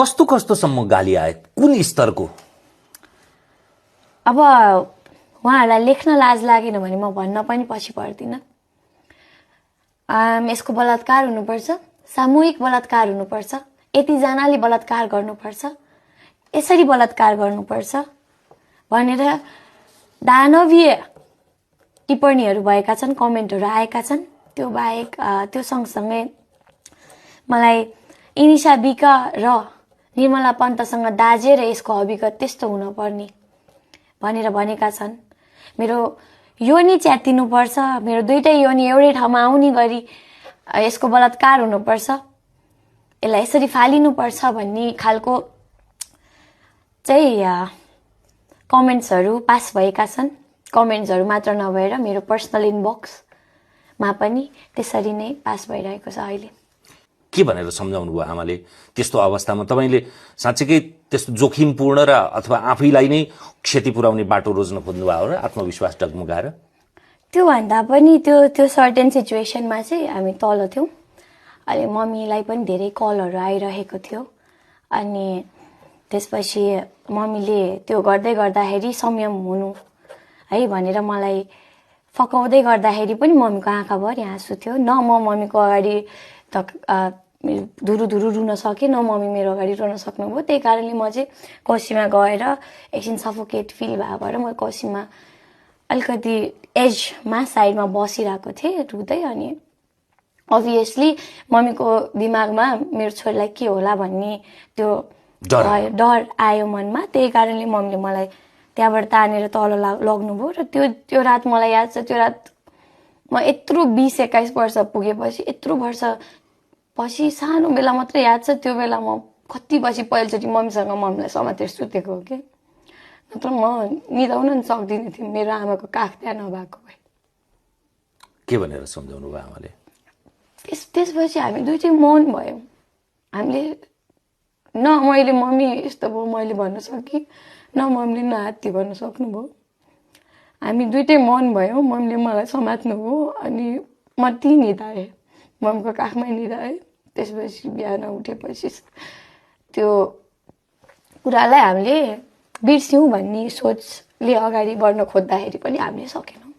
कस्तो कस्तोसम्म गाली आए, कुन स्तरको? अब उहाँहरूलाई लेख्न लाज लागेन भने म भन्न पनि पछि पर्दिनँ। यसको बलात्कार हुनुपर्छ, सामूहिक बलात्कार हुनुपर्छ, यतिजनाले बलात्कार गर्नुपर्छ, यसरी बलात्कार गर्नुपर्छ भनेर दानवीय टिप्पणीहरू भएका छन्, कमेन्टहरू आएका छन्। त्यो बाहेक त्यो सँगसँगै मलाई इनिसा बिक र निर्मला पन्तसँग दाजेर यसको हकीकत त्यस्तो हुनुपर्ने भनेर भनेका छन्। मेरो योनि च्यातिनुपर्छ, मेरो दुईटै योनि एउटै ठाउँमा आउने गरी यसको बलात्कार हुनुपर्छ, यसलाई यसरी फालिनुपर्छ भन्ने खालको चाहिँ कमेन्ट्सहरू पास भएका छन्। कमेन्ट्सहरू मात्र नभएर मेरो पर्सनल इनबक्समा पनि त्यसरी नै पास भइरहेको छ। अहिले के भनेर सम्झाउनु भयो आमाले त्यस्तो अवस्थामा? तपाईँले साँच्चीकै त्यस्तो जोखिमपूर्ण र अथवा आफैलाई नै क्षति पुर्याउने बाटो रोज्न खोज्नुभयो र आत्मविश्वास डगमगाएर? त्योभन्दा पनि त्यो सर्टेन सिचुएसनमा चाहिँ हामी तल थियौँ। अहिले मम्मीलाई पनि धेरै कलहरू आइरहेको थियो। अनि त्यसपछि मम्मीले त्यो गर्दै गर्दाखेरि संयम हुनु है भनेर मलाई फकाउँदै गर्दाखेरि पनि मम्मीको आँखाभरि आँसु थियो। न म मम्मीको अगाडि त धुरु धुरु रुन सकेँ, न मम्मी मेरो अगाडि रुन सक्नुभयो। त्यही कारणले म चाहिँ कोसीमा गएर एकछिन सफोकेट फिल भयो भएर म कोसीमा अलिकति एजमा साइडमा बसिरहेको थिएँ रुँदै। अनि अभियसली मम्मीको दिमागमा मेरो छोरीलाई के होला भन्ने त्यो डर आयो मनमा। त्यही कारणले मम्मीले मलाई त्यहाँबाट तानेर तल लग्नुभयो। र त्यो रात मलाई याद छ। त्यो रात म यत्रो 20-21 वर्ष पुगेपछि, यत्रो वर्ष पछि सानो बेला मात्रै याद छ। त्यो बेला म कति पछि पहिलोचोटि मम्मीलाई समातेर सुतेको हो कि, नत्र म निदाउन नि सक्दिनँ थिएँ मेरो आमाको काख त्यहाँ नभएको भए। के भनेर सम्झाउनु भयो आमाले? त्यसपछि हामी दुईटै मौन भयौँ। हामीले न मैले मम्मी यस्तो भयो मैले भन्न सकेँ, न मम्मीले न हात्ती भन्न सक्नुभयो। हामी दुईटै मौन भयौँ। मम्मीले मलाई समात्नुभयो अनि म त्यहीँ निधाएँ, मम्मीको काखमै निधाएँ। त्यसपछि बिहान उठेपछि त्यो कुरालाई हामीले बिर्स्यौँ भन्ने सोचले अगाडि बढ्न खोज्दाखेरि पनि हामीले सकेनौँ।